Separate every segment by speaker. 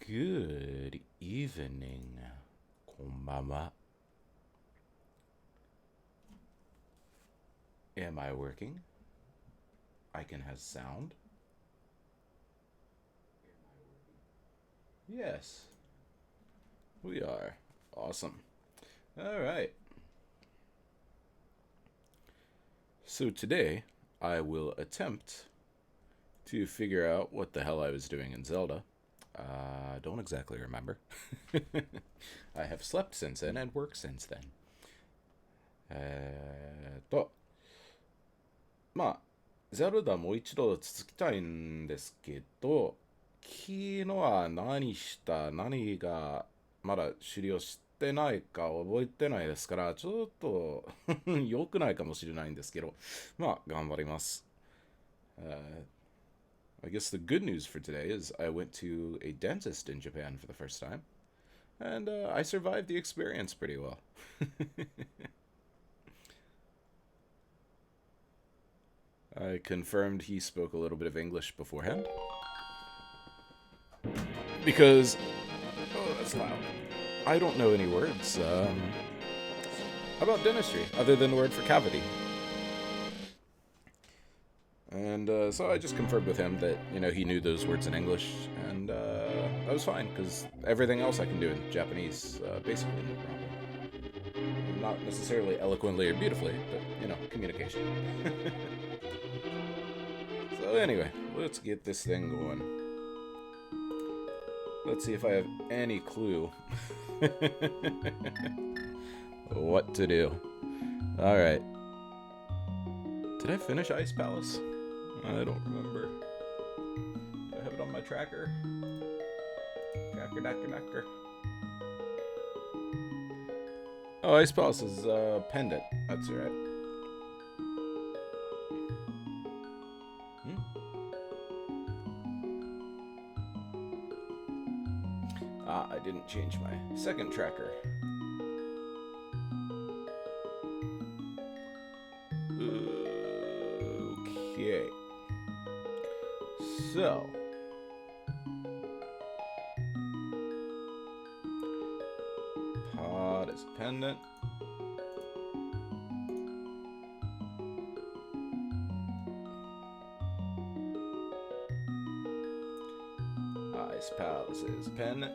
Speaker 1: Good evening. こんばんは. Am I working? I can have sound. Yes. We are. Awesome. All right. So today, I will attempt to figure out what the hell I was doing in Zelda. Don't exactly remember. I have slept since then and worked since then. まあ、ゼルダもう一度続きたいんですけど、昨日は何がまだ終了してないか覚えてないですから、ちょっと良くないかもしれないんですけど、まあ、頑張ります。I guess the good news for today is I went to a dentist in Japan for the first time, and I survived the experience pretty well. I confirmed he spoke a little bit of English beforehand. Because, oh, that's loud. I don't know any words about dentistry other than the word for cavity. And so I just confirmed with him that, he knew those words in English, and that was fine, because everything else I can do in Japanese, basically no problem. Not necessarily eloquently or beautifully, but, communication. So anyway, let's get this thing going. Let's see if I have any clue what to do. Alright. Did I finish Ice Palace? I don't remember. Do I have it on my tracker? Tracker. Oh, Ice Palace is pendant. That's right. I didn't change my second tracker. Okay. So. Pod is pendant. Ice Palace is pendant.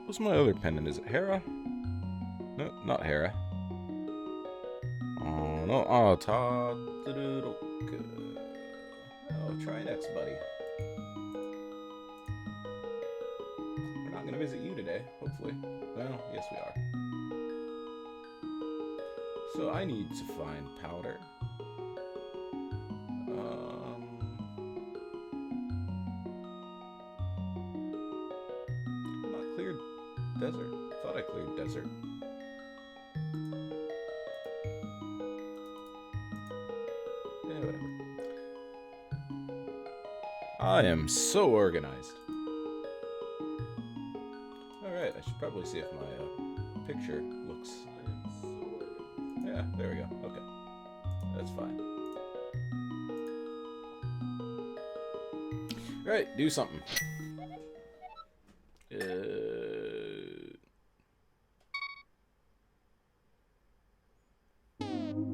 Speaker 1: What's my other pendant? Is it Hera? No, not Hera. Oh, no. Oh, Todoroki. Oh, try next, buddy. We're not going to visit you today, hopefully. Well, yes, we are. So I need to find powder. Not cleared desert. Thought I cleared desert. Yeah, whatever. I am so organized. Alright, I should probably see if my picture looks... Yeah, there we go. Okay. That's fine. Alright, do something.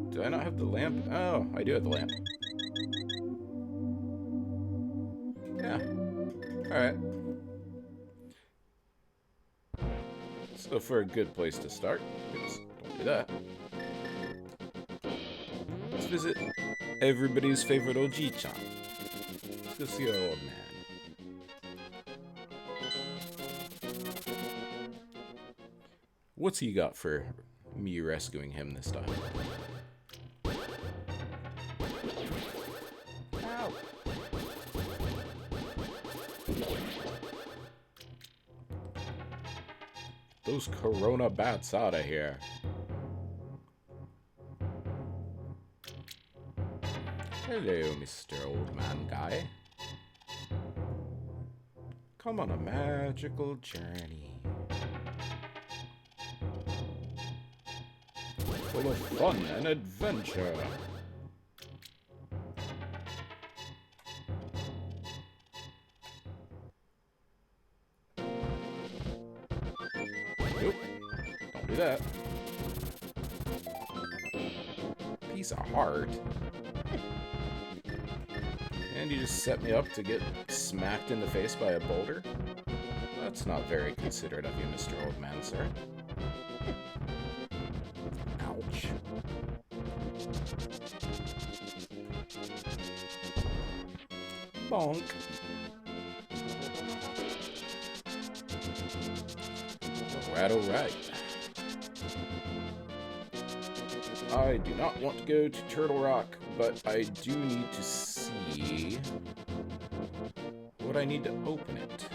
Speaker 1: Do I not have the lamp? Oh, I do have the lamp. Yeah. Alright. So for a good place to start, oops, don't do that. Let's visit everybody's favorite Oji-chan. Let's go see our old man. What's he got for me rescuing him this time? those corona bats out of here. Hello, Mr. Old Man Guy. Come on a magical journey. Full of fun and adventure. Nope. Don't do that. Piece of heart. And you just set me up to get smacked in the face by a boulder? That's not very considerate of you, Mr. Old Man, sir. Ouch. Bonk. Alright. I do not want to go to Turtle Rock, but I do need to see what I need to open it.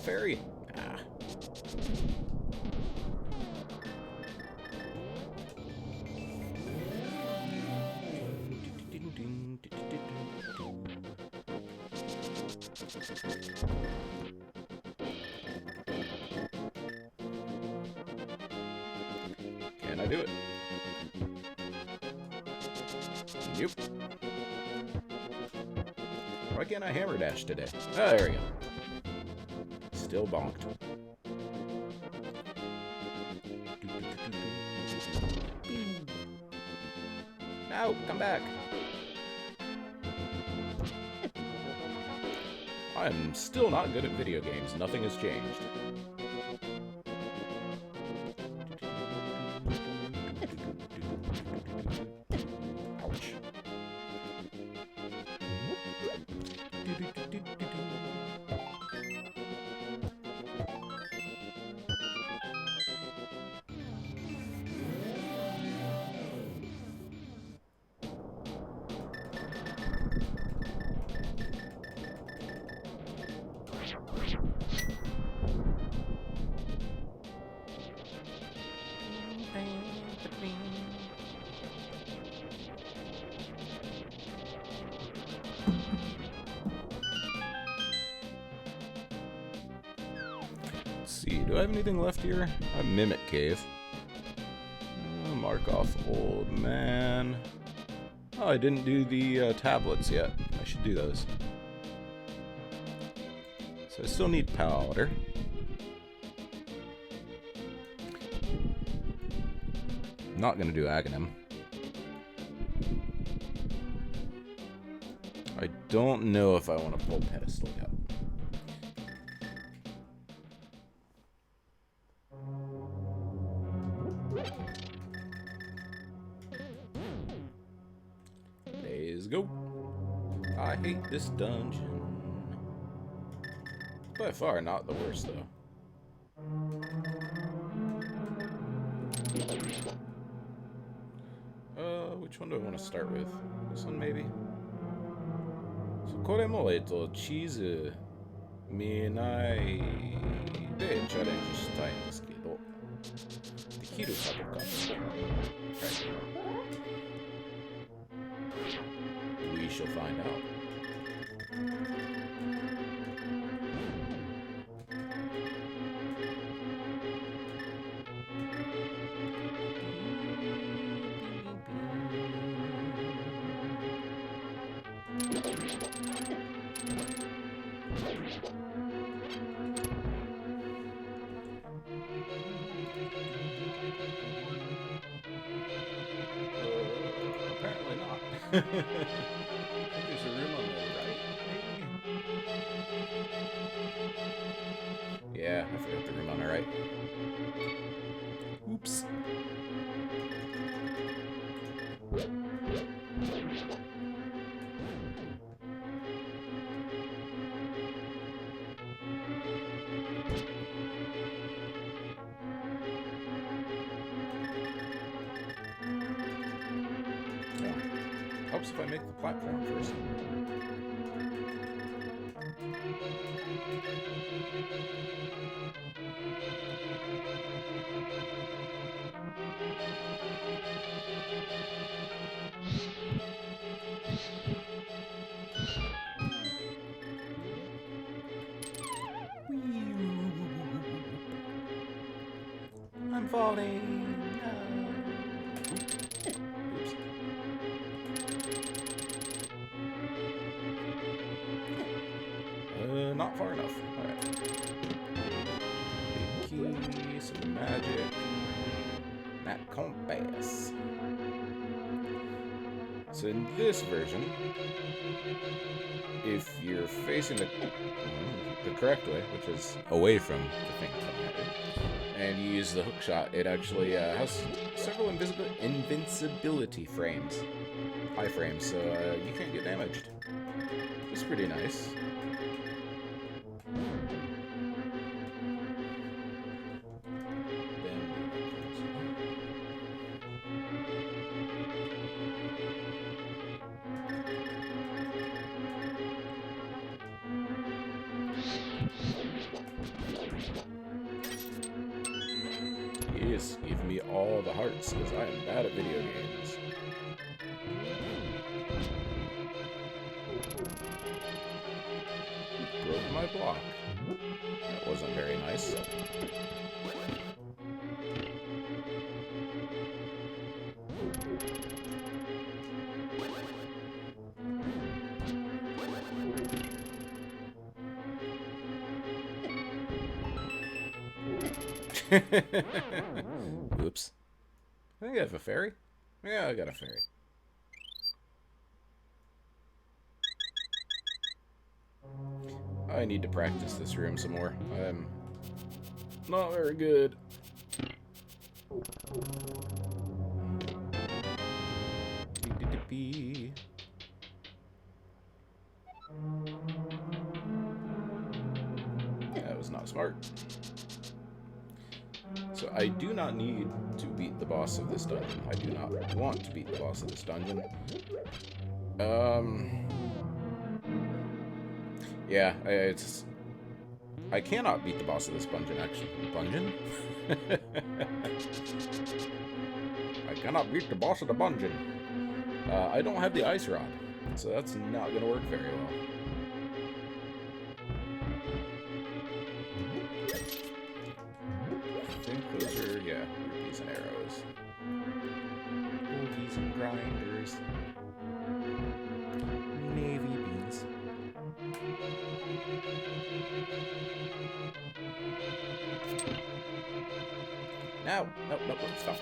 Speaker 1: Fairy. Ah. Can I do it? Nope. Why can't I hammer dash today? Ah, there we go. Still bonked. No, come back. I'm still not good at video games. Nothing has changed. Ouch. Let's see, do I have anything left here? I have Mimic Cave. Mark off Old Man. Oh, I didn't do the tablets yet. I should do those. So I still need powder. Not gonna do Aghanim. I don't know if I want to pull Pedestal yet. Let's go. I hate this dungeon. By far not the worst though. Which one do I want to start with? This one maybe? So これもチーズ見ないでチャレンジしたいんですけど、できるかどうか。We shall find out. Apparently not. I think there's a room on the right, maybe? Yeah, I forgot the room on the right. Oops. Hope so. if I make the platform first? I'm falling. Oops. Not far enough. Alright. Big key, some magic. That compass. So in this version, if you're facing the correct way, which is away from the thing coming at you, and you use the hook shot, it actually has several invincibility frames, iframes, so you can't get damaged. It's pretty nice. Yes, give me all the hearts, because I am bad at video games. Broke my block. That wasn't very nice. Oops. I think I have a fairy. Yeah, I got a fairy. I need to practice this room some more. I'm not very good. That was not smart. So I do not need to beat the boss of this dungeon. I do not want to beat the boss of this dungeon. Yeah, I cannot beat the boss of this dungeon, actually. Dungeon? I cannot beat the boss of the dungeon. I don't have the ice rod, so that's not going to work very well. I think those are, yeah, rupees and arrows. Rupees and grinders. Navy beans. No, no, no, no, stop.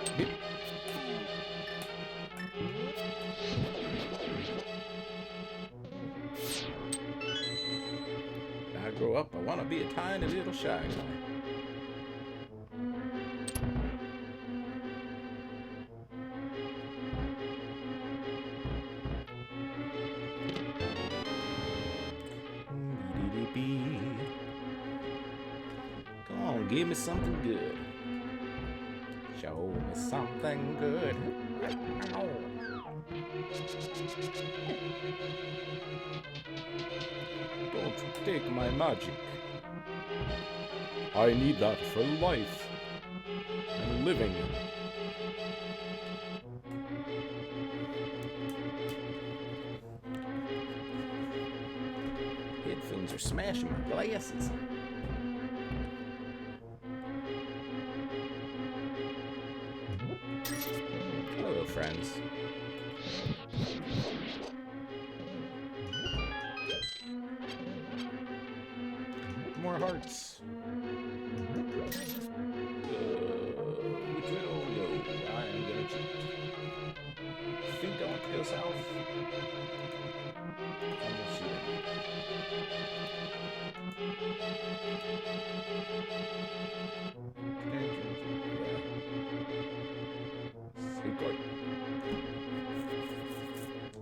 Speaker 1: When I grow up, I want to be a tiny little shy guy. Come on, give me something good. Show me something good. Don't take my magic. I need that for life and living. Headphones are smashing my glasses. Hello, friends. More hearts. Which way do we go? I am gonna cheat. I think I want to go south. And we'll see.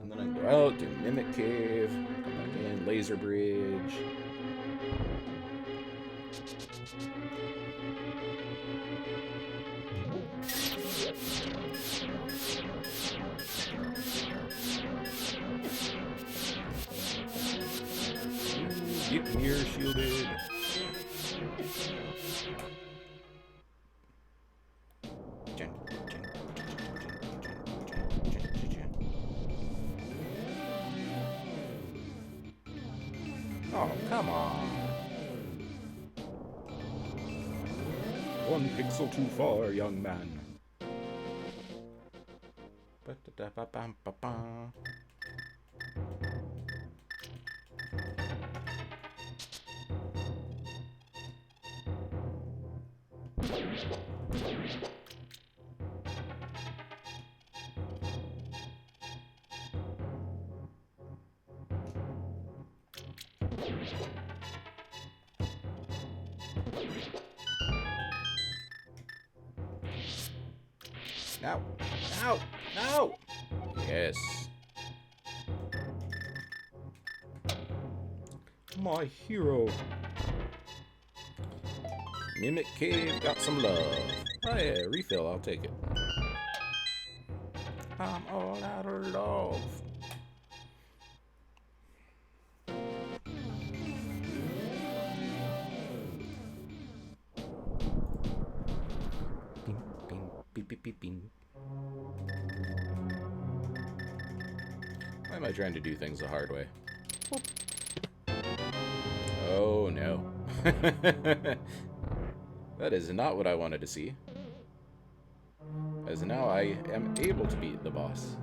Speaker 1: And then I can go out, do Mimic Cave, come back in, Laser Bridge. Get here, shielded. Oh, come on. 1 pixel too far, young man. No! No! No! Yes. My hero. Mimic Cave got some love. Oh yeah, refill, I'll take it. I'm all out of love. Why am I trying to do things the hard way? Oh no. That is not what I wanted to see. As now I am able to beat the boss.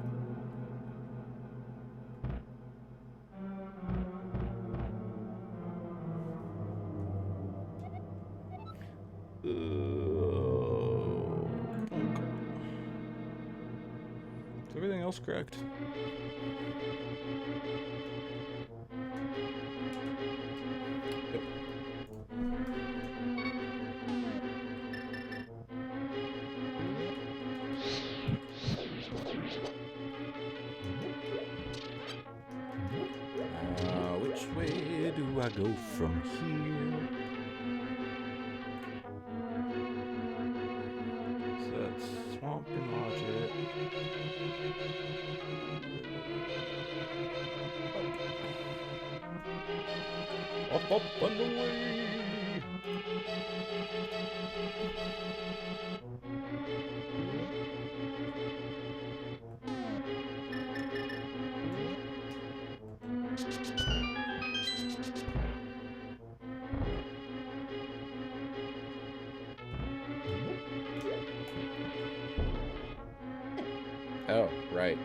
Speaker 1: Is everything else correct? Yep. Which way do I go from here? So that's swamp and logic. Up, up, and away! Oh, right.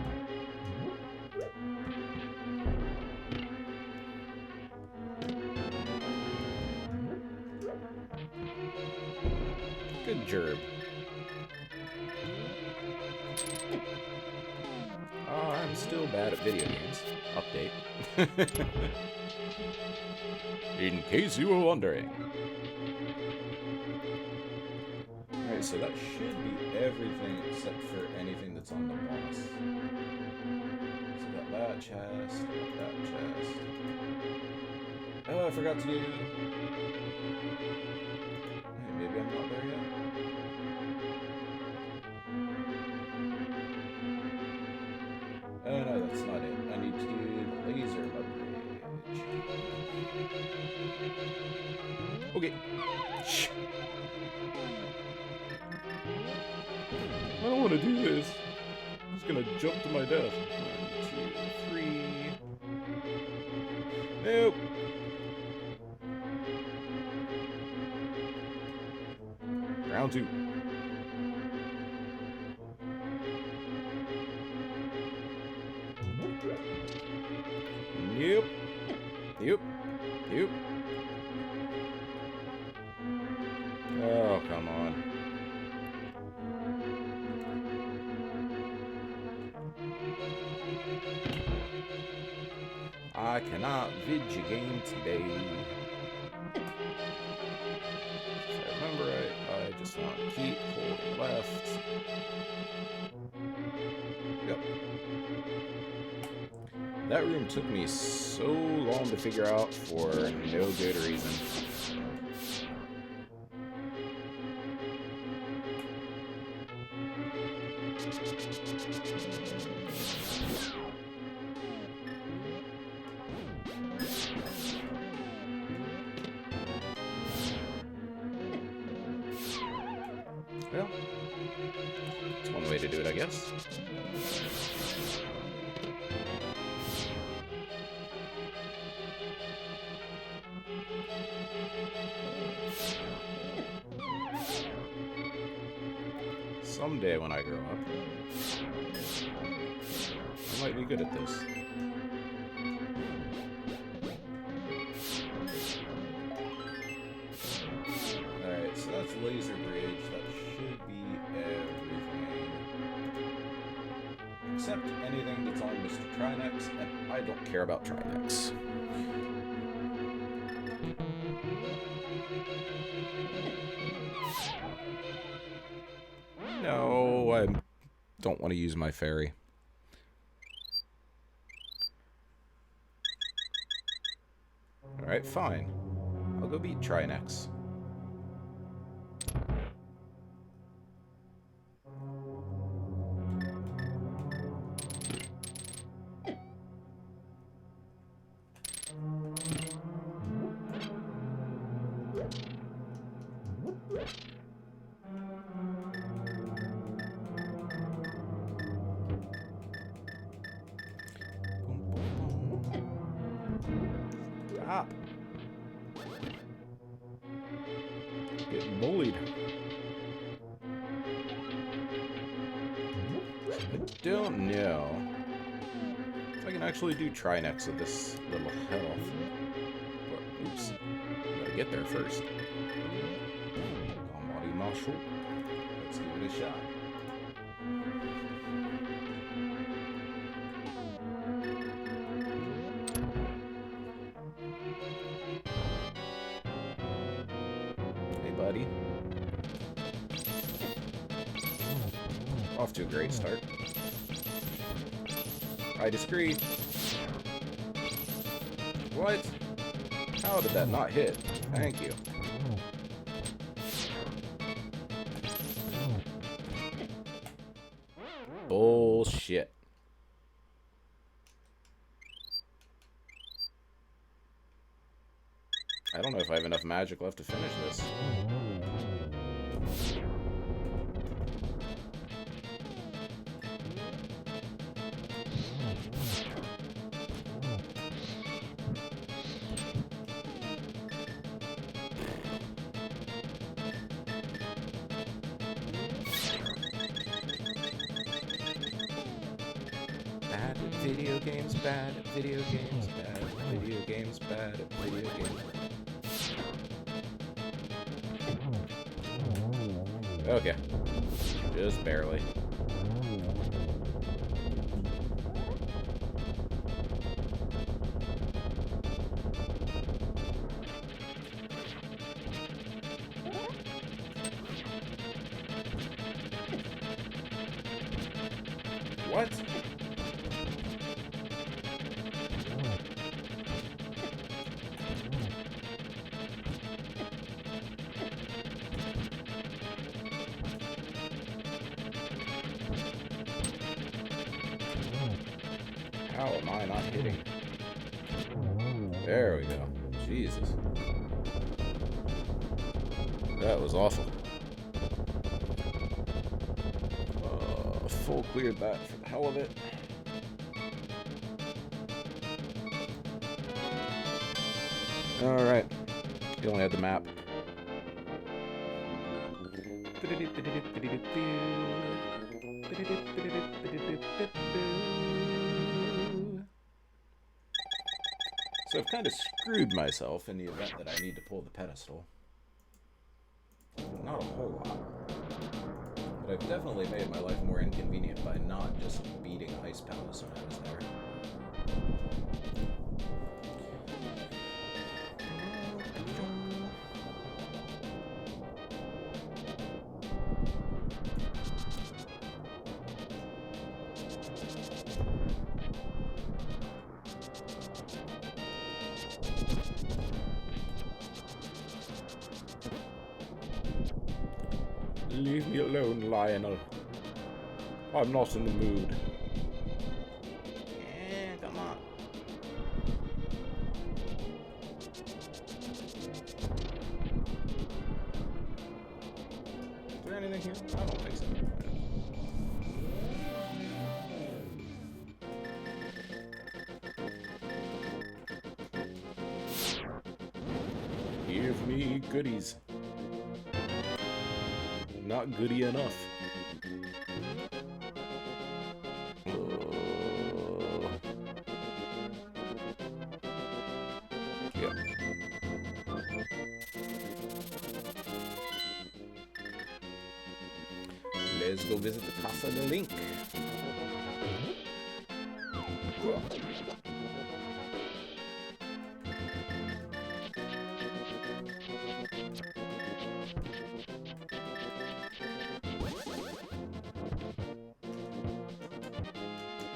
Speaker 1: Good gerb. Oh, I'm still bad at video games. Update. In case you were wondering. Alright, so that should be everything except for anything that's on the boss. So got that chest, got that chest. Oh, I forgot to do... Hey, maybe I'm not there yet. Oh no, that's not it. I need to do the laser bridge. Okay. I don't want to do this. I'm just gonna jump to my death. 1, 2, 3. Nope. Round 2. Nope. Nope. Nope. Oh, come on. I cannot vid your game today. If I remember right, I just want to keep holding left. Yep. That room took me so long to figure out for no good reason. Well, it's one way to do it, I guess. Someday when I grow up, I might be good at this. Alright, so that's laser bridge. That should be everything. Except anything that's on Mr. Trinex, and I don't care about Trinex. No, I don't want to use my fairy. Alright, fine. I'll go beat Trinex. Stop. Getting bullied. I don't know if I can actually do Trinex with this little health. But, oops. Gotta get there first. Almighty Marshal. Let's give it a shot. Buddy. Off to a great start. I disagree. What? How did that not hit? Thank you. Bullshit. I don't know if I have enough magic left to finish this. Bad at video games, bad at video games, bad at video games, bad at video games. Okay. Just barely. What? How am I not hitting? There we go. Jesus. That was awful. Full cleared that for the hell of it. Alright. You only had the map. So I've kind of screwed myself in the event that I need to pull the pedestal. Not a whole lot. But I've definitely made my life more inconvenient by not just beating Ice Palace when I was there. Leave me alone, Lionel. I'm not in the mood. Come on. Is there anything in here? I don't think so. Give me goodies. Not goody enough. Yeah. Let's go visit the Casa de Link.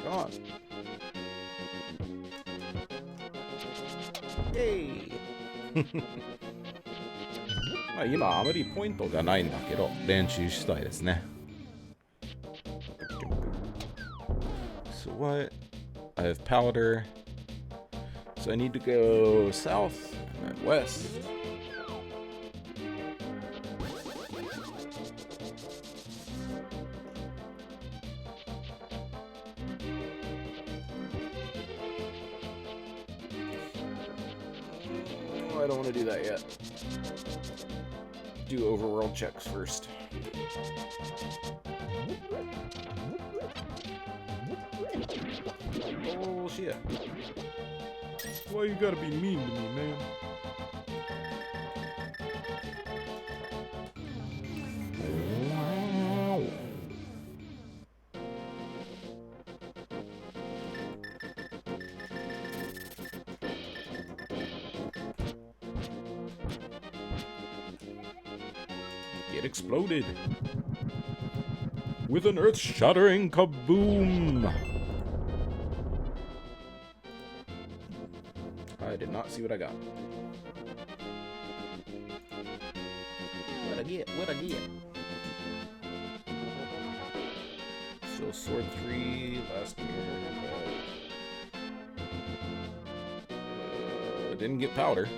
Speaker 1: Come on. Yay! まあ今あまりポイントがないんだけど練習したいですね。So what? I have powder. So I need to go south and then west. Oh, I don't want to do that yet. Do overworld checks first. Oh shit. Why you gotta be mean to me, man? Get exploded with an earth-shattering kaboom. I did not see what I got. What'd I get? What'd I get? So sword 3 last year. Didn't get powder.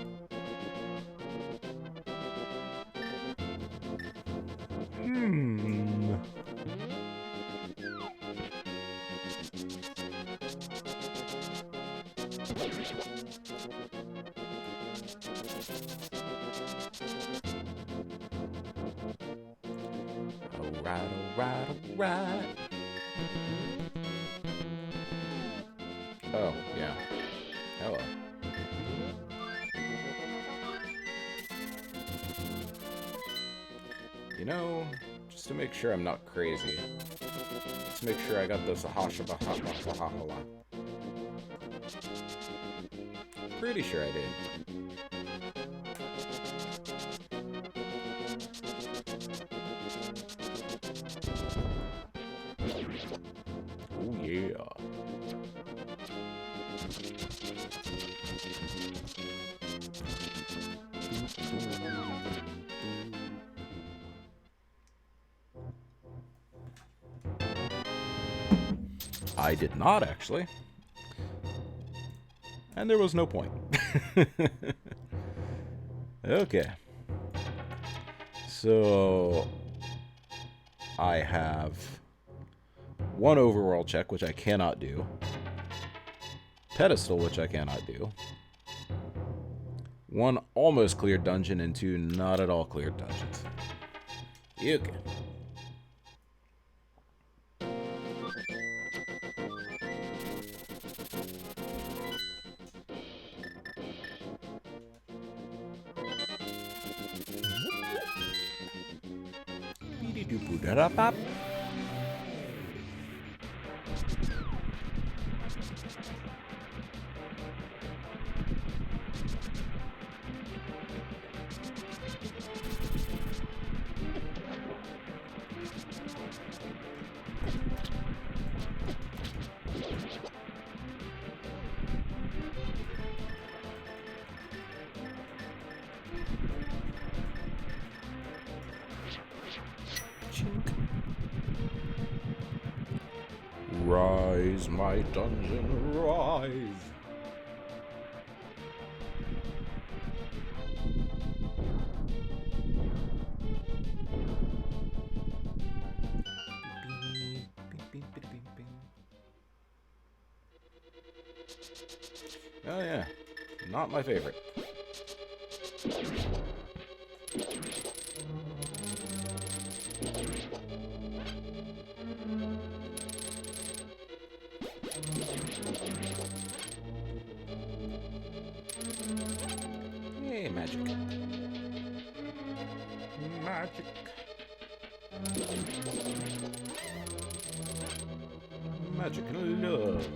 Speaker 1: Alright. Oh, yeah. Hello. You know, just to make sure I'm not crazy, let's make sure I got this Ahashabahahala. Pretty sure I did. Oh yeah. I did not actually. And there was no point. Okay. So I have one overworld check, which I cannot do. Pedestal, which I cannot do. One almost cleared dungeon and two not at all cleared dungeons. Okay. Beep-de-doop-doo-da-da-bop. Rise, my dungeon, rise. Oh yeah, not my favorite. Hey, magic. Magic. Magic and love.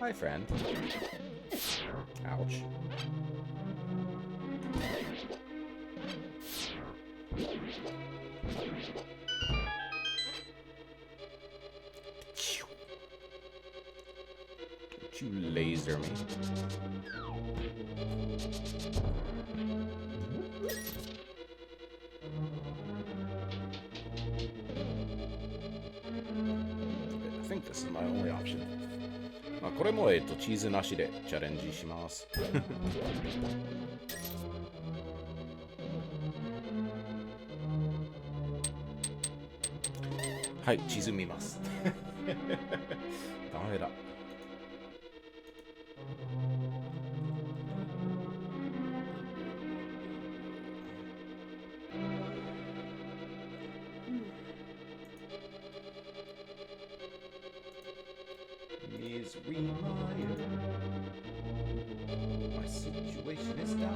Speaker 1: Hi, friend. Ouch. Don't you laser me. I think this is my only option. まあこれもチーズなしでチャレンジします。はい、チーズ見ます。ダメだ。My situation is dire.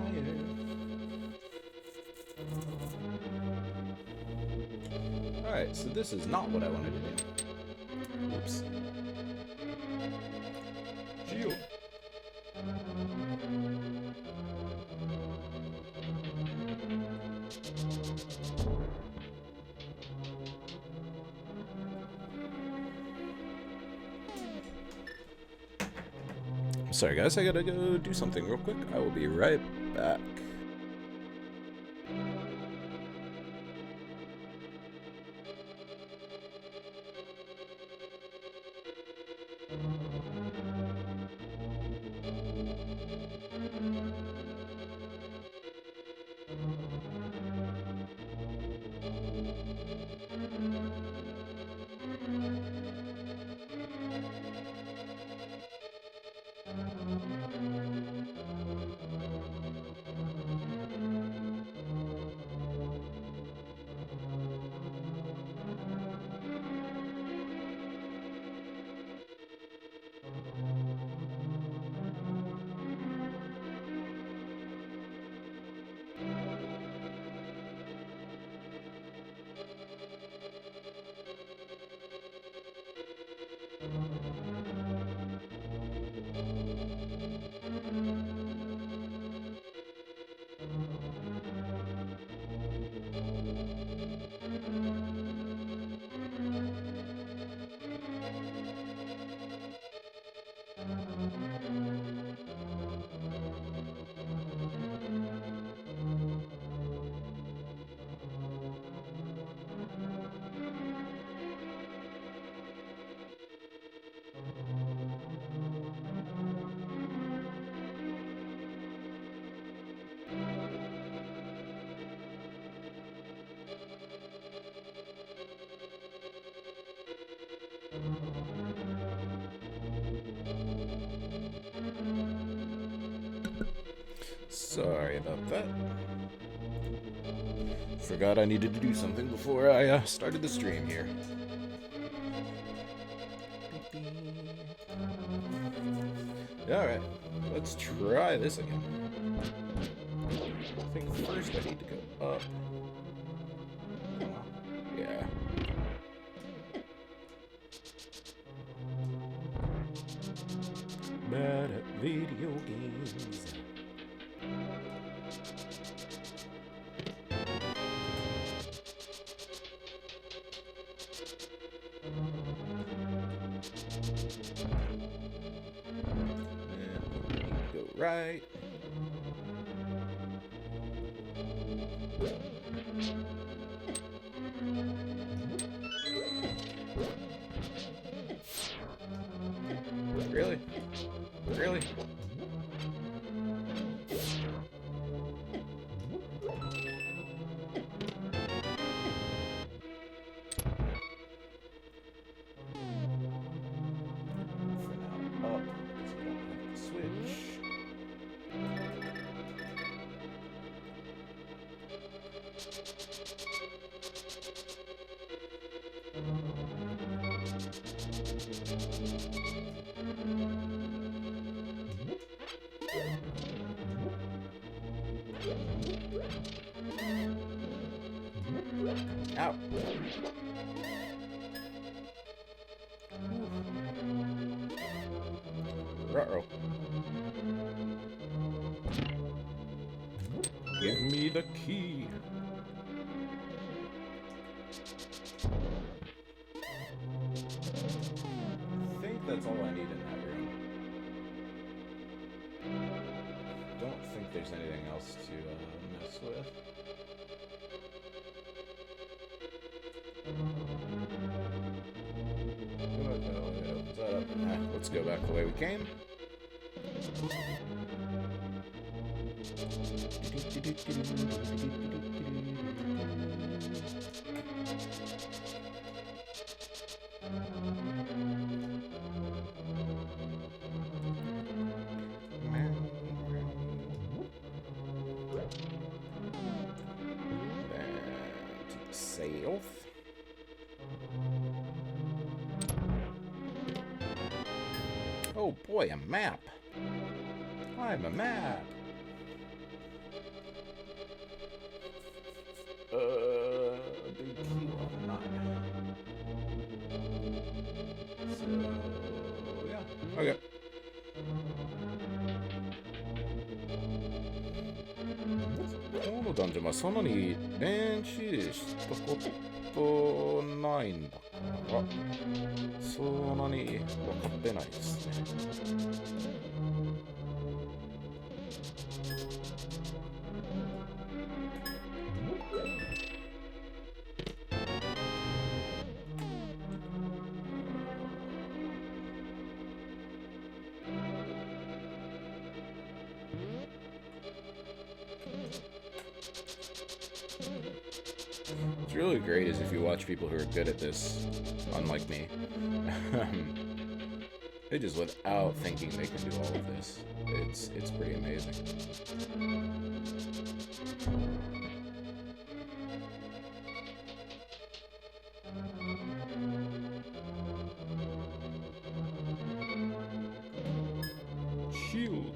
Speaker 1: Alright, so this is not what I wanted to do. Oops. Geo. Sorry guys, I gotta go do something real quick. I will be right back. Sorry about that. Forgot I needed to do something before I started the stream here. Alright, let's try this again. I think first I need to go up. Yeah. Bad at video games. Right. Really? Really? Ow. Uh-oh. Give me the key. I think that's all I need in that room. Don't think there's anything else to mess with. Let's go back the way we came. Safe. Oh boy, a map. I'm a map. Big key or not. So, yeah. Okay.このダンジョンはそんなに練習したことないんだからそんなに分かってないですね。What's really great is if you watch people who are good at this, unlike me, they just without thinking they can do all of this. It's pretty amazing. Shield.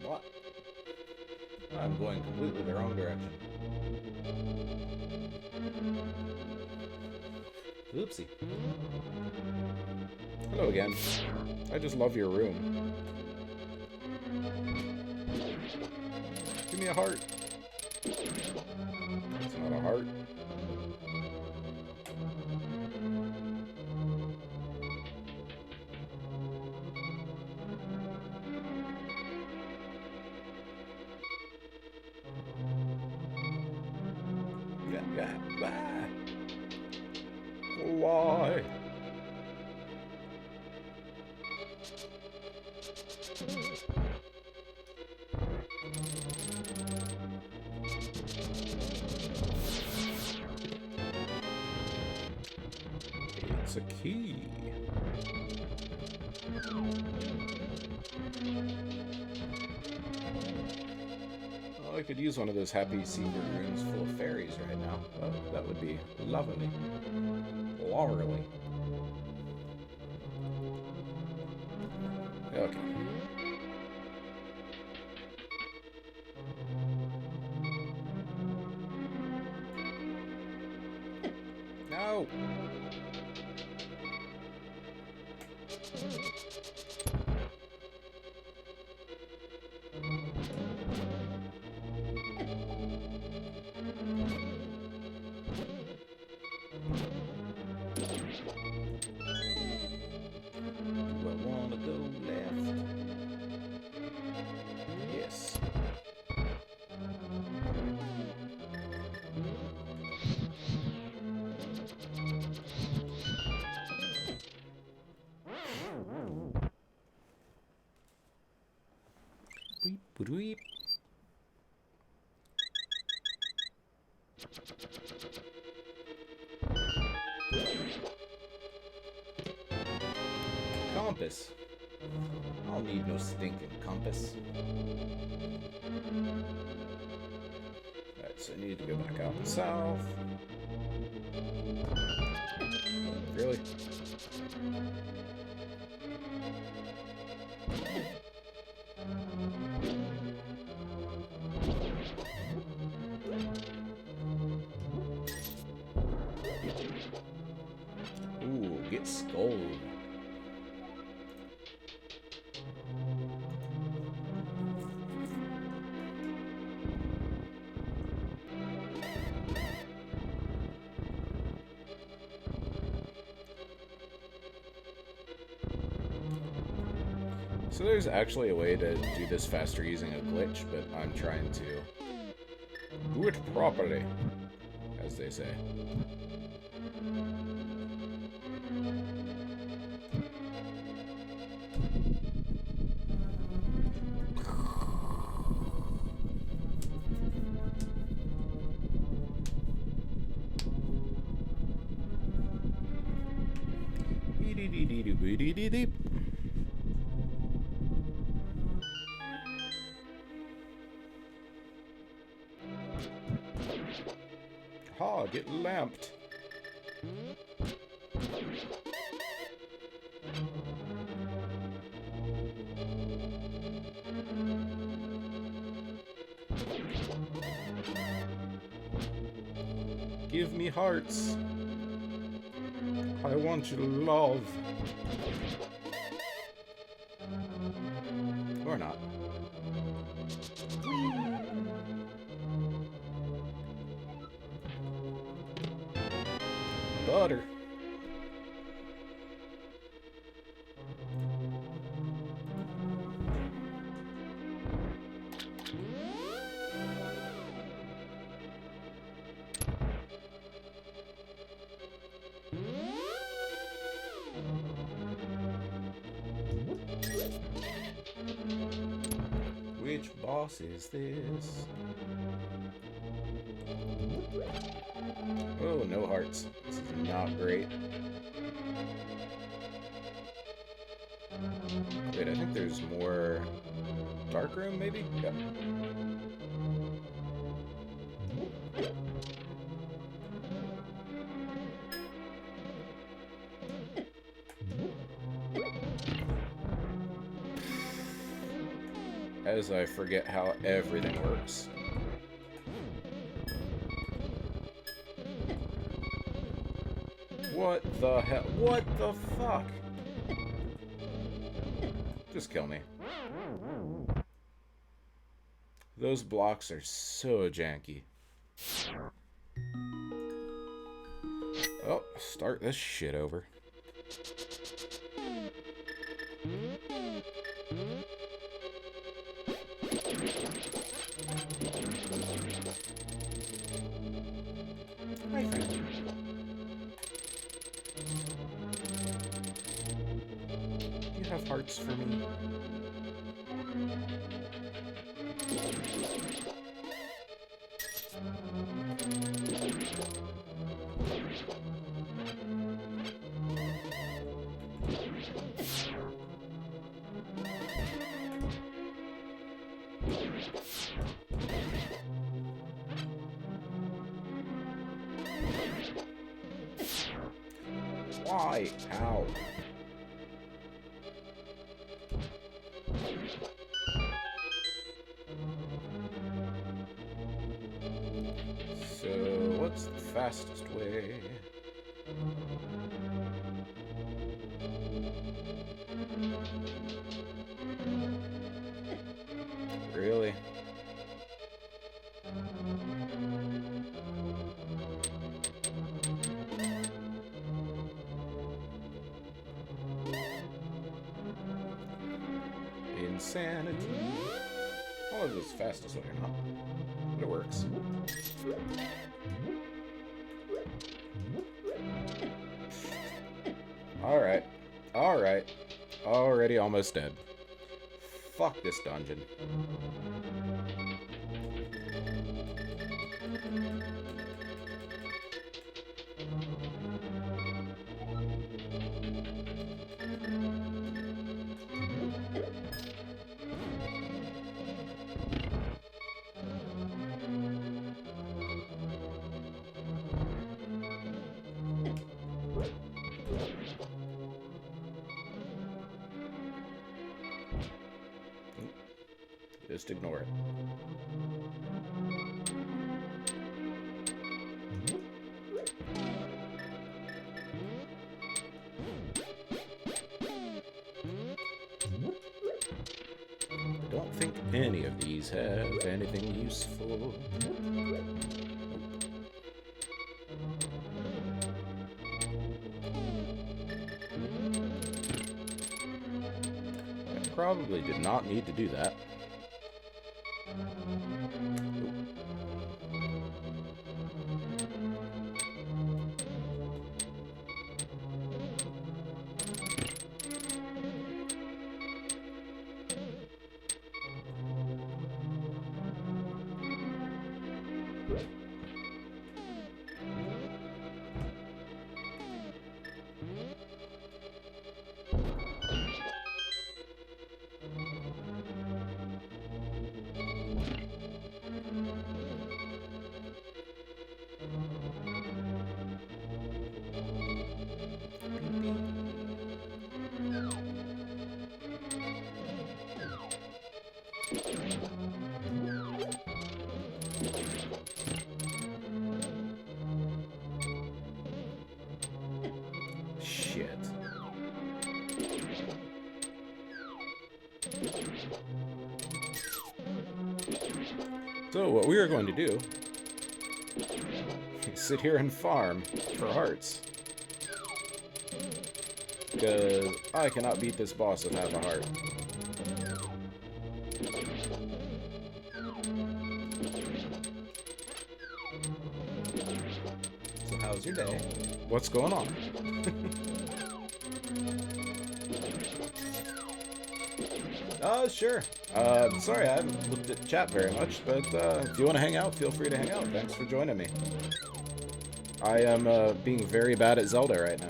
Speaker 1: What? I'm going completely the wrong direction. Oopsie. Hello again. I just love your room. Give me a heart. It's not a heart. Why? It's a key. Oh, I could use one of those happy secret rooms full of fairies right now. That would be lovely. Lovely. Okay. No! Beep. compass. I'll need no stinking compass. Alright, so I need to go back out south. Really? Ooh, get scolded. So there's actually a way to do this faster using a glitch, but I'm trying to do it properly, as they say. Ha, get lamped. Give me hearts. I want your love. Or not. Butter. Which boss is this? Oh, no hearts. This is not great. Wait, I think there's more dark room, maybe? Yep. As I forget how everything works. What the hell? What the fuck? Just kill me. Those blocks are so janky. Oh, start this shit over. Have hearts for me. Why? How? So, what's the fastest way? Really? Insanity. All of this is fastest way or not. But it works. Alright. Alright. Already almost dead. Fuck this dungeon. Just ignore it. I don't think any of these have anything useful. I probably did not need to do that. Shit. So what we are going to do is sit here and farm for hearts. Because I cannot beat this boss with half a heart. So how's your day? What's going on? Sure. Sorry, I haven't looked at chat very much, but if you want to hang out, feel free to hang out. Thanks for joining me. I am being very bad at Zelda right now.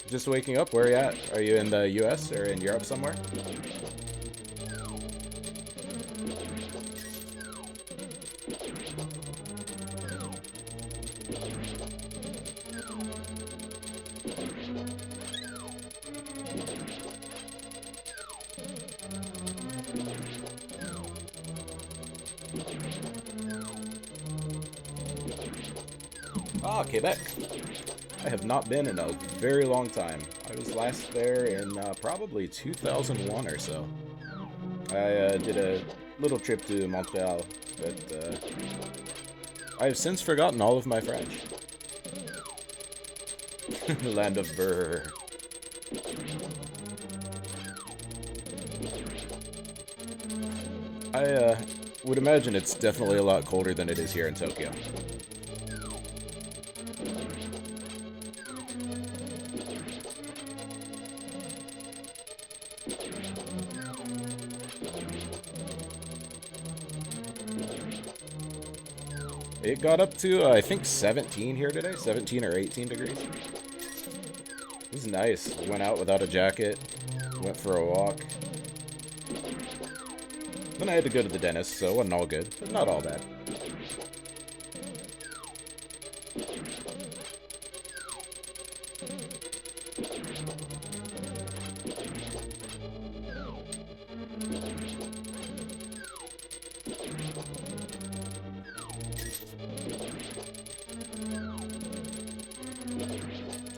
Speaker 1: Just waking up? Where are you at? Are you in the US or in Europe somewhere? Ah, Quebec. I have not been in a very long time. I was last there in probably 2001 or so. I did a little trip to Montreal, but I have since forgotten all of my French. Land of Burr. I would imagine it's definitely a lot colder than it is here in Tokyo. It got up to, I think, 17 here today. 17 or 18 degrees. It was nice. Went out without a jacket. Went for a walk. Then I had to go to the dentist, so it wasn't all good, but not all bad.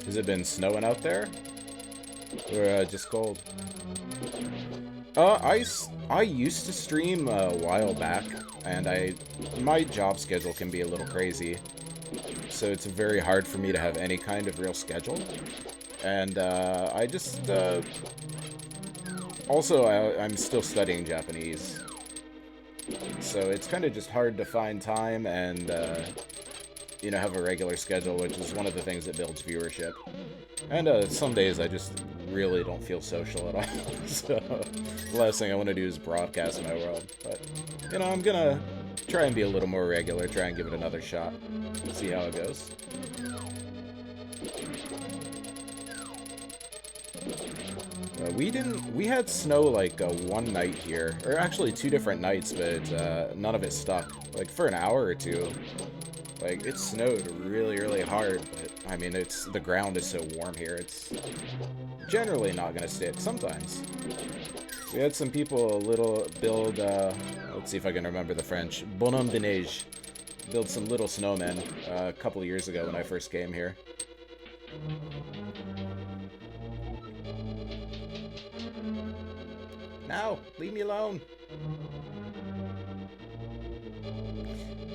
Speaker 1: Has it been snowing out there? Or just cold? I used to stream a while back, and my job schedule can be a little crazy. So it's very hard for me to have any kind of real schedule. And I just also I'm still studying Japanese. So it's kind of just hard to find time and you know, have a regular schedule, which is one of the things that builds viewership. And some days I just really don't feel social at all. So the last thing I want to do is broadcast my world. But, you know, I'm gonna try and be a little more regular, try and give it another shot, see how it goes. We had snow like one night here, or actually 2 different nights, but none of it stuck. Like for an hour or 2. Like it snowed really, really hard, but I mean, the ground is so warm here. It's generally not gonna stick. Sometimes. We had some people build. Let's see if I can remember the French. Bonhomme de neige. Build some little snowmen a couple of years ago when I first came here. Now, leave me alone.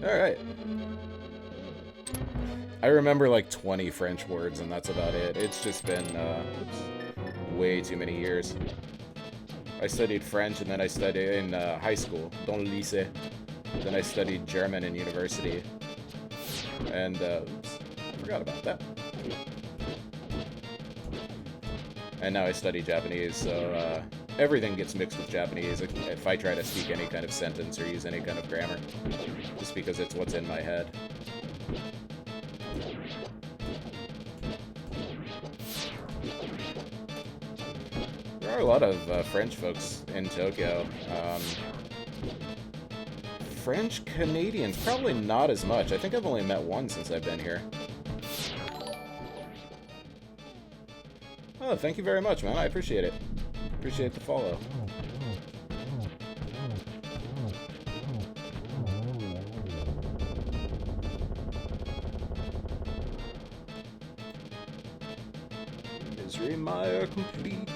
Speaker 1: Alright. I remember like 20 French words, and that's about it. It's just been way too many years. I studied French, and then I studied in high school, dans le lycée. Then I studied German in university. And, oops, forgot about that. And now I study Japanese, so everything gets mixed with Japanese if I try to speak any kind of sentence or use any kind of grammar. Just because it's what's in my head. There are a lot of French folks in Tokyo. French Canadians, probably not as much. I think I've only met one since I've been here. Oh, thank you very much, man. I appreciate it. Appreciate the follow. Misery Mire complete.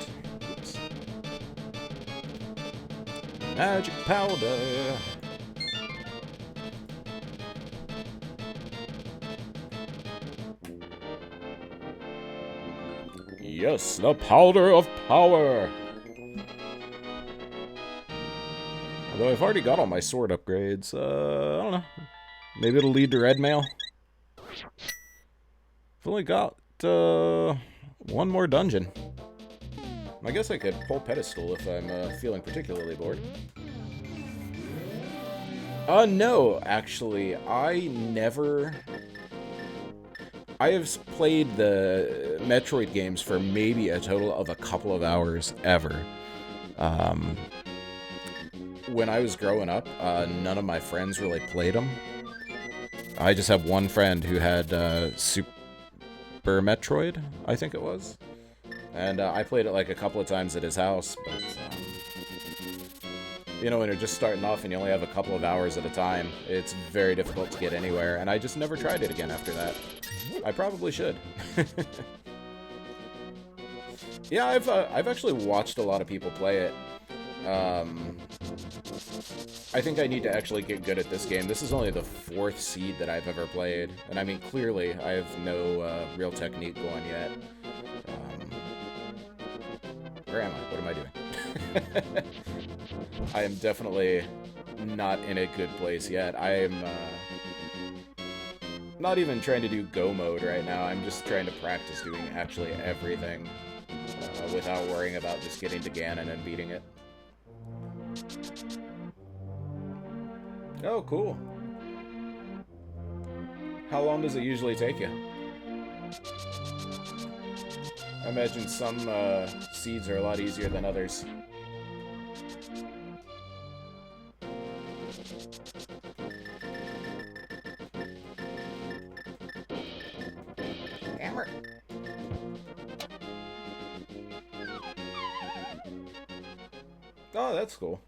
Speaker 1: Oops. Magic powder. Yes, the powder of power! Although I've already got all my sword upgrades, I don't know. Maybe it'll lead to red mail? I've only got, one more dungeon. I guess I could pull pedestal if I'm, feeling particularly bored. No, actually, I have played the Metroid games for maybe a total of a couple of hours ever. When I was growing up, none of my friends really played them. I just have one friend who had Super Metroid, I think it was. And I played it like a couple of times at his house, but you know, when you're just starting off and you only have a couple of hours at a time, it's very difficult to get anywhere, and I just never tried it again after that. I probably should. Yeah, I've actually watched a lot of people play it. I think I need to actually get good at this game. This is only the 4th seed that I've ever played, and I mean, clearly, I have no real technique going yet. Where am I? What am I doing? I am definitely not in a good place yet. I am not even trying to do go mode right now. I'm just trying to practice doing actually everything without worrying about just getting to Ganon and beating it. Oh, cool. How long does it usually take you? I imagine some seeds are a lot easier than others. Hammer. Oh, that's cool.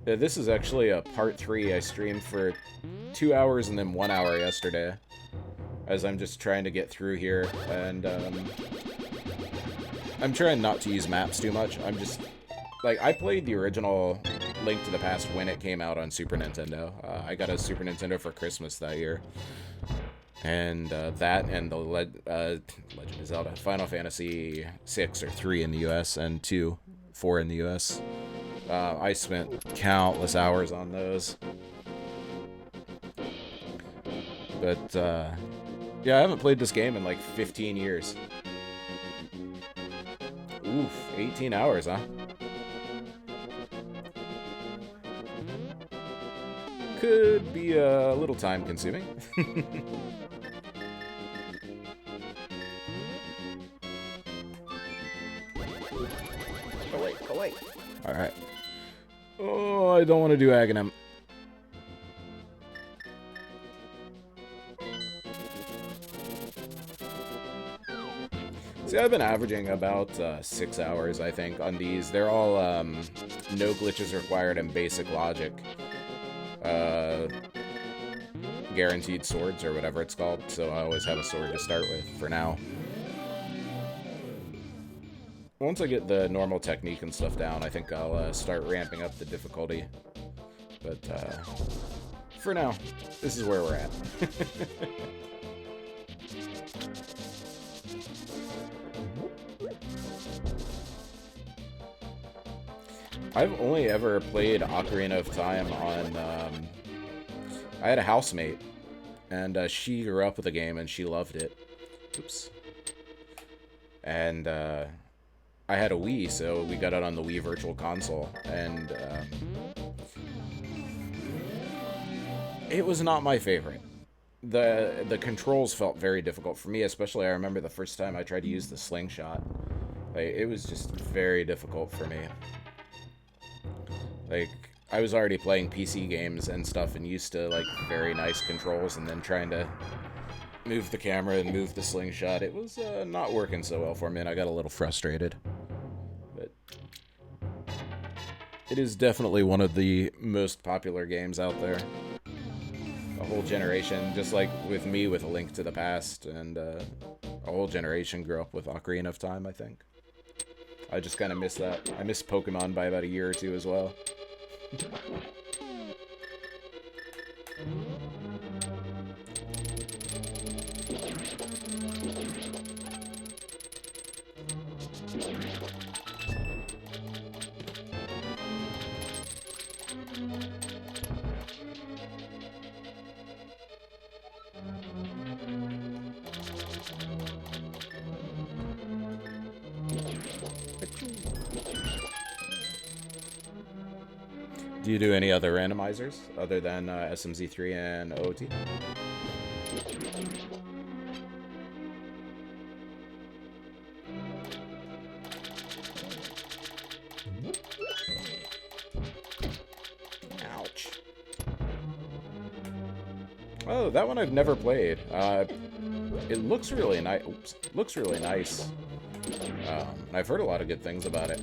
Speaker 1: Yeah, this is actually a part 3. I streamed for 2 hours and then 1 hour yesterday, as I'm just trying to get through here, and I'm trying not to use maps too much. I'm just, like, I played the original Link to the Past when it came out on Super Nintendo. I got a Super Nintendo for Christmas that year, and that and the Legend of Zelda, Final Fantasy 6 or 3 in the US, and 4 in the US. I spent countless hours on those. But, yeah, I haven't played this game in like 15 years. Oof, 18 hours, huh? Could be a little time-consuming. Go away. Alright. Oh, I don't want to do Aghanim. See, I've been averaging about 6 hours, I think, on these. They're all no glitches required and basic logic. Guaranteed swords, or whatever it's called, so I always have a sword to start with, for now. Once I get the normal technique and stuff down, I think I'll start ramping up the difficulty. But, for now, this is where we're at. I've only ever played Ocarina of Time on, I had a housemate, and she grew up with the game, and she loved it. Oops. And, I had a Wii, so we got it on the Wii Virtual Console, and, it was not my favorite. The controls felt very difficult for me, especially I remember the first time I tried to use the slingshot. Like, it was just very difficult for me. Like, I was already playing PC games and stuff and used to, like, very nice controls, and then trying to move the camera and move the slingshot. It was not working so well for me, and I got a little frustrated. But it is definitely one of the most popular games out there. A whole generation, just like with me with A Link to the Past, and a whole generation grew up with Ocarina of Time, I think. I just kind of miss that. I miss Pokemon by about a year or two as well. Do you do any other randomizers other than SMZ3 and OOT? Ouch. Oh, that one I've never played. It looks really nice. Oops, looks really nice. I've heard a lot of good things about it.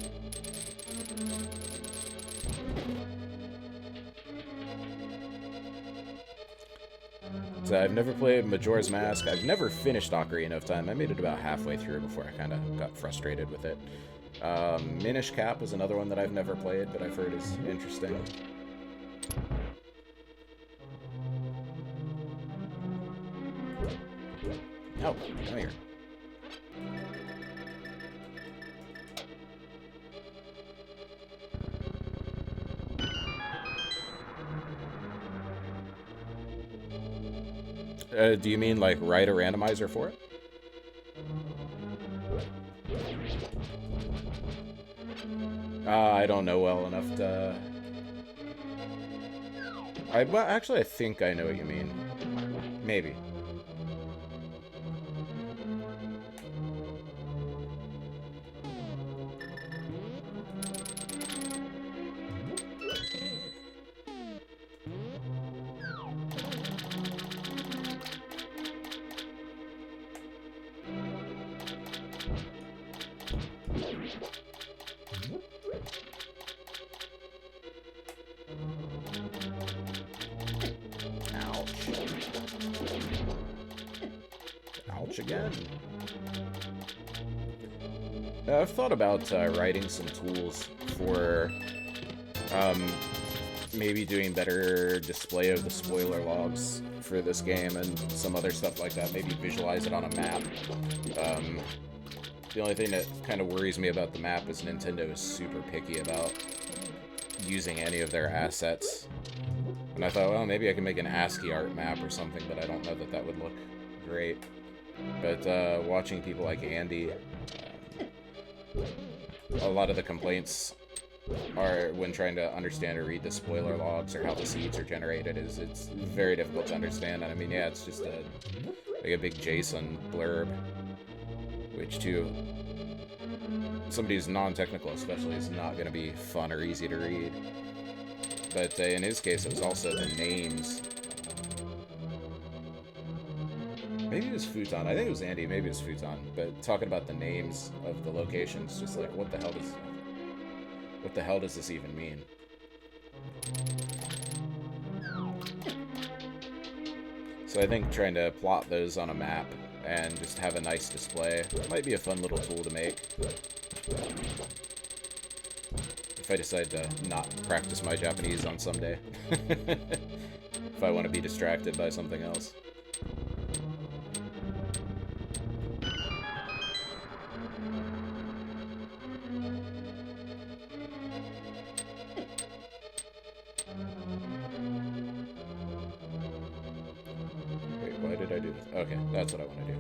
Speaker 1: So I've never played Majora's Mask. I've never finished Ocarina of Time. I made it about halfway through before I kind of got frustrated with it. Minish Cap is another one that I've never played, but I've heard is interesting. Oh, come here. Do you mean, like, write a randomizer for it? I don't know well enough to... Well, actually, I think I know what you mean. Maybe. Again. I've thought about writing some tools for maybe doing better display of the spoiler logs for this game and some other stuff like that. Maybe visualize it on a map. The only thing that kind of worries me about the map is Nintendo is super picky about using any of their assets. And I thought, well, maybe I can make an ASCII art map or something, but I don't know that that would look great. But watching people like Andy, a lot of the complaints are when trying to understand or read the spoiler logs or how the seeds are generated is it's very difficult to understand. And I mean, yeah, it's just like a big JSON blurb, which too somebody who's non-technical especially is not going to be fun or easy to read. But in his case, it was also the names. Maybe it was Futon. I think it was Andy. Maybe it was Futon. But talking about the names of the locations, just like, what the hell does this even mean? So I think trying to plot those on a map and just have a nice display might be a fun little tool to make. If I decide to not practice my Japanese on some day. If I want to be distracted by something else. Wait, why did I do this? Okay, that's what I want to do.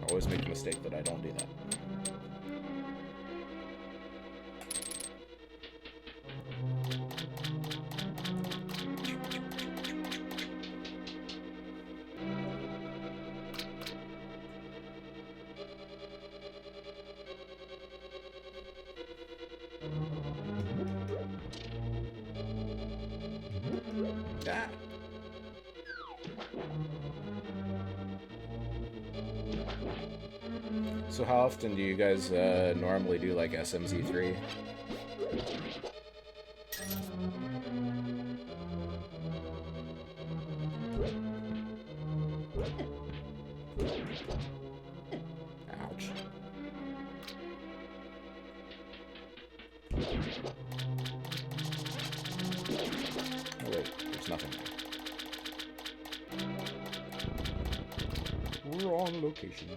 Speaker 1: I always make the mistake that I don't do that. Ah. So how often do you guys normally do like SMZ3? Ouch. Oh wait, there's nothing there. Wrong location.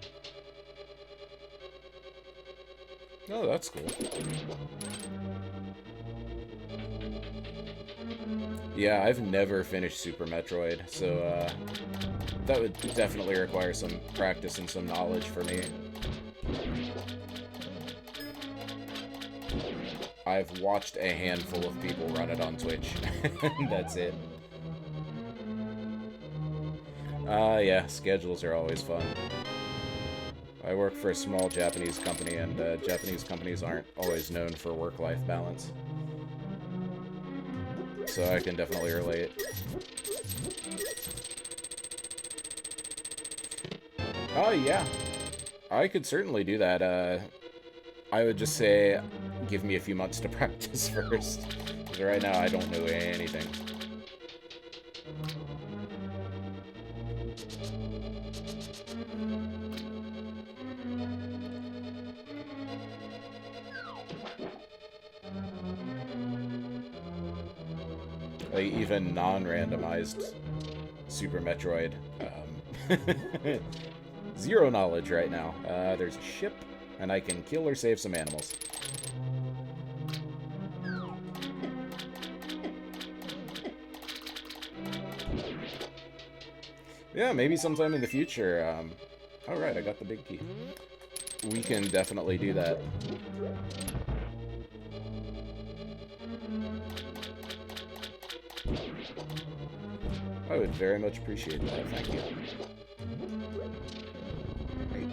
Speaker 1: Oh, that's cool. Yeah, I've never finished Super Metroid, so that would definitely require some practice and some knowledge for me. I've watched a handful of people run it on Twitch. That's it. Yeah, schedules are always fun. I work for a small Japanese company, and Japanese companies aren't always known for work-life balance. So I can definitely relate. Oh, yeah. I could certainly do that. I would just say, give me a few months to practice first. Because right now, I don't know anything. Like, even non-randomized Super Metroid. Zero knowledge right now. There's a ship, and I can kill or save some animals. Yeah, maybe sometime in the future. Alright, I got the big key. We can definitely do that. I would very much appreciate that, thank you. Right.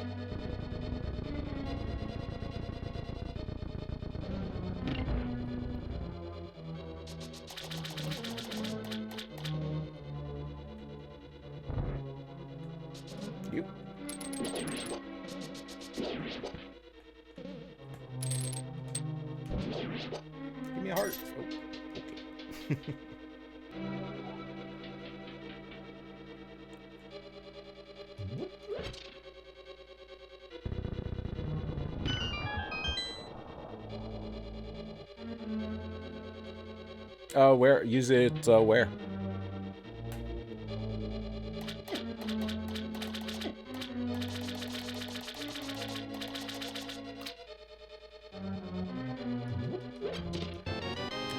Speaker 1: You. Give me a heart. Oh, okay. Where? Use it, where?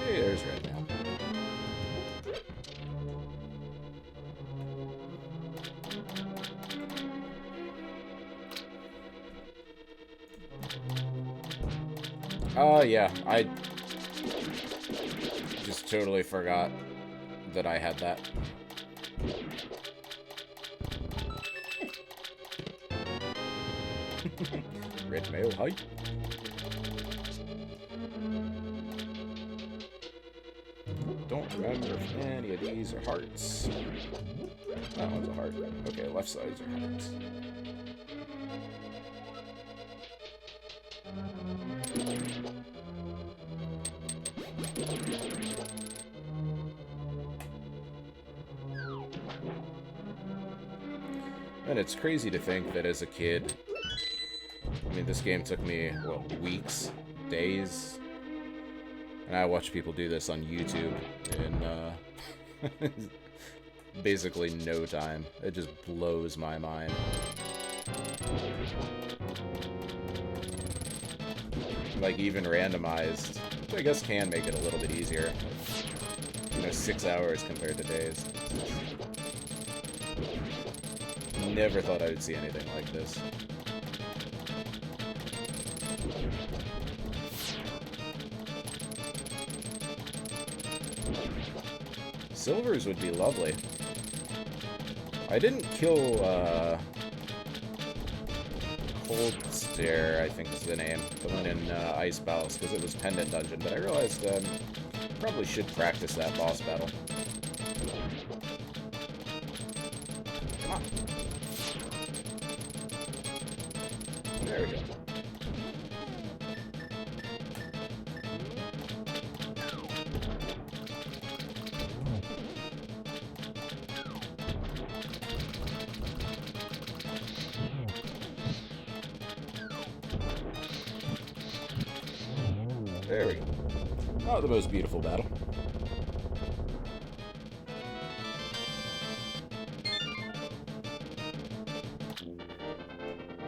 Speaker 1: Hey, there's red now. Oh, yeah, I just totally forgot that I had that. Red mail, hi. Don't remember if any of these are hearts. That one's a heart. Okay, left sides are hearts. And it's crazy to think that as a kid, I mean, this game took me, what, weeks, days? And I watch people do this on YouTube in basically no time. It just blows my mind. Like, even randomized, which I guess can make it a little bit easier. You know, 6 hours compared to days. Never thought I would see anything like this. Silvers would be lovely. I didn't kill, Cold Stare, I think is the name. The one in, Ice Palace, because it was Pendant Dungeon, but I realized, probably should practice that boss battle. Come on. There we go. There we go. Not the most beautiful battle.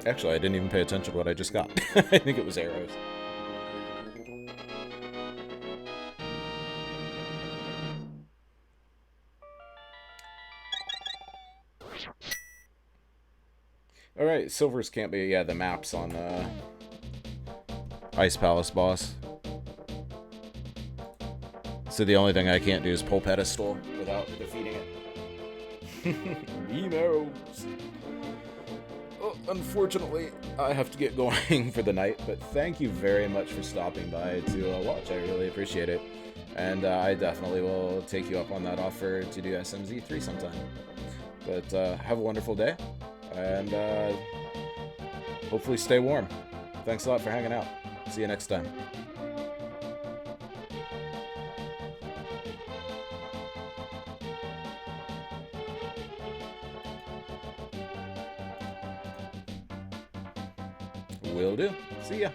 Speaker 1: Actually, I didn't even pay attention to what I just got. I think it was arrows. Alright, silvers can't be, yeah, the maps on, Ice Palace boss. So the only thing I can't do is pull pedestal without defeating it. Beam arrows. Oh, unfortunately, I have to get going for the night, but thank you very much for stopping by to watch. I really appreciate it. And I definitely will take you up on that offer to do SMZ3 sometime. But have a wonderful day, and hopefully stay warm. Thanks a lot for hanging out. See you next time. Will do. See ya.